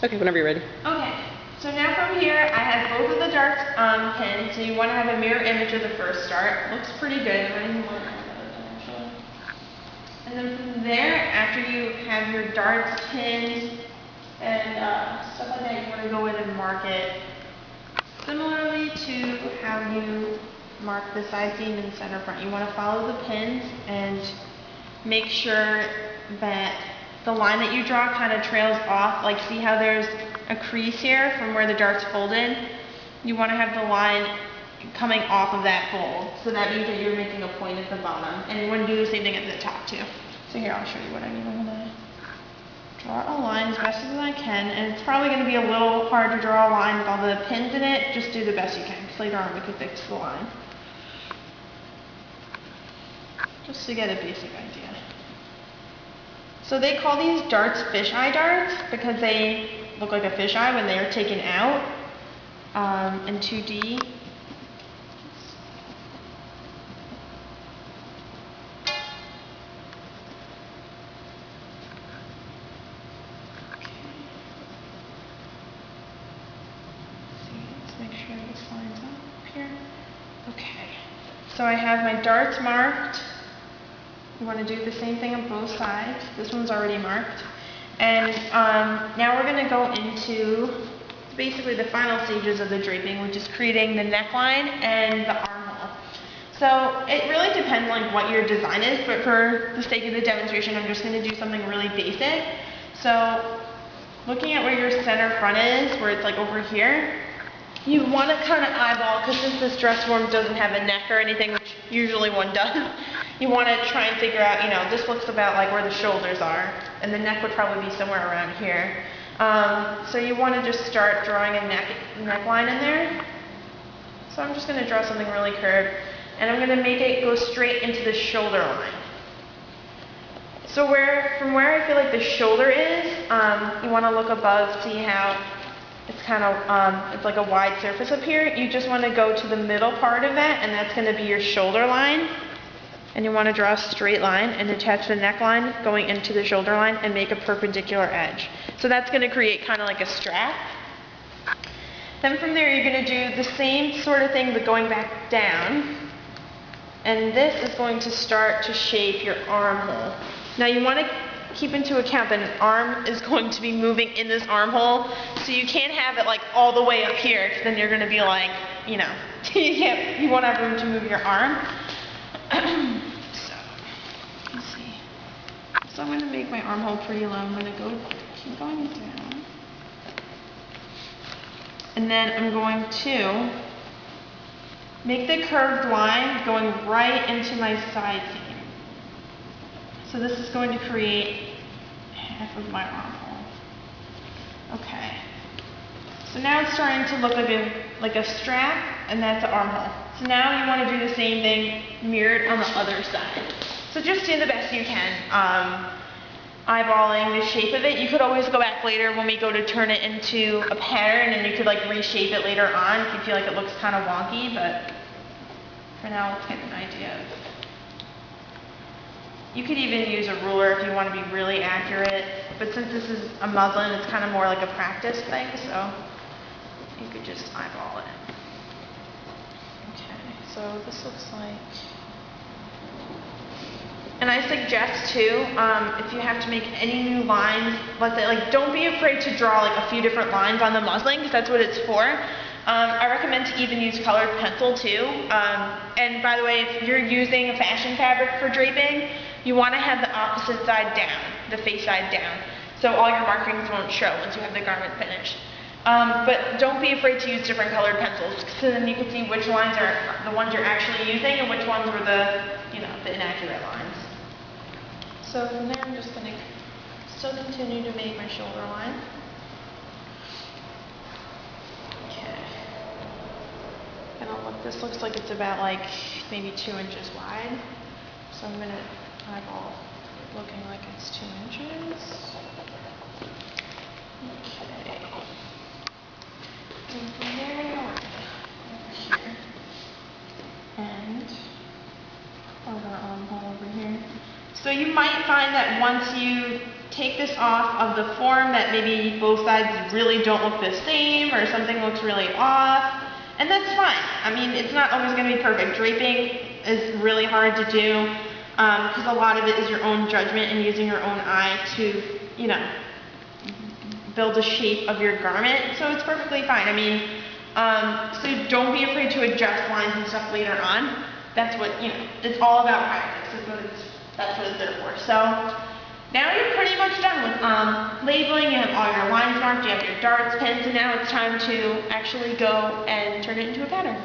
Okay, whenever you're ready. Okay, so now from here, I have both of the darts pinned, so you want to have a mirror image of the first dart. Looks pretty good. And then from there, after you have your darts pinned and stuff like that, you want to go in and mark it similarly to how you mark the side seam and center front. You want to follow the pins and make sure that the line that you draw kind of trails off. Like, see how there's a crease here from where the dart's folded? You want to have the line coming off of that fold. So that means that you're making a point at the bottom. And you want to do the same thing at the top too. So here, I'll show you what I mean. I'm going to draw a line as best as I can. And it's probably going to be a little hard to draw a line with all the pins in it. Just do the best you can, because later on we can fix the line. Just to get a basic idea. So they call these darts fisheye darts because they look like a fisheye when they are taken out in 2D. Let's make sure this lines up here. Okay, so I have my darts marked. You want to do the same thing on both sides. This one's already marked. And now we're going to go into basically the final stages of the draping, which is creating the neckline and the armhole. So it really depends on what your design is, but for the sake of the demonstration, I'm just going to do something really basic. So looking at where your center front is, where it's like over here, you want to kind of eyeball, because since this dress form doesn't have a neck or anything, which usually one does, you want to try and figure out, this looks about like where the shoulders are, and the neck would probably be somewhere around here. So you want to just start drawing a neckline in there. So I'm just going to draw something really curved, and I'm going to make it go straight into the shoulder line. So from where I feel like the shoulder is, you want to look above, see how it's kind of, it's like a wide surface up here. You just want to go to the middle part of that, and that's going to be your shoulder line. And you want to draw a straight line and attach the neckline going into the shoulder line and make a perpendicular edge. So that's going to create kind of like a strap. Then from there, you're going to do the same sort of thing, but going back down. And this is going to start to shape your armhole. Now you want to keep into account that an arm is going to be moving in this armhole, so you can't have it like all the way up here, because then you're going to be like, you won't have room to move your arm. So, let's see. So I'm going to make my armhole pretty low. I'm going to keep going down. And then I'm going to make the curved line going right into my side seam. So this is going to create half of my armhole. Okay. So now it's starting to look like a strap, and that's the armhole. So now you want to do the same thing mirrored on the other side. So just do the best you can, eyeballing the shape of it. You could always go back later when we go to turn it into a pattern, and you could like reshape it later on if you feel like it looks kind of wonky, but for now let's get an idea of. You could even use a ruler if you want to be really accurate, but since this is a muslin, it's kind of more like a practice thing, so you could just eyeball it. Okay, so this looks like, and I suggest too, if you have to make any new lines, let's say, like, don't be afraid to draw like a few different lines on the muslin, because that's what it's for. I recommend to even use colored pencil too. And by the way, if you're using a fashion fabric for draping, you want to have the opposite side down, the face side down, so all your markings won't show once you have the garment finished. But don't be afraid to use different colored pencils, so then you can see which lines are the ones you're actually using and which ones were the inaccurate lines. So from there, I'm just going to still continue to make my shoulder line. This looks like it's about like maybe 2 inches wide. So I'm going to eyeball looking like it's 2 inches. Okay. And from there, over here. And over armhole over here. So you might find that once you take this off of the form that maybe both sides really don't look the same or something looks really off, and that's fine. I mean, it's not always going to be perfect. Draping is really hard to do because a lot of it is your own judgment and using your own eye to, you know, build a shape of your garment, so it's perfectly fine. I mean, so don't be afraid to adjust lines and stuff later on. That's what, you know, it's all about practice. That's what it's there for. So now you're pretty much done with labeling. You have all your lines marked, you have your darts, pins, and now it's time to actually go and turn it into a pattern.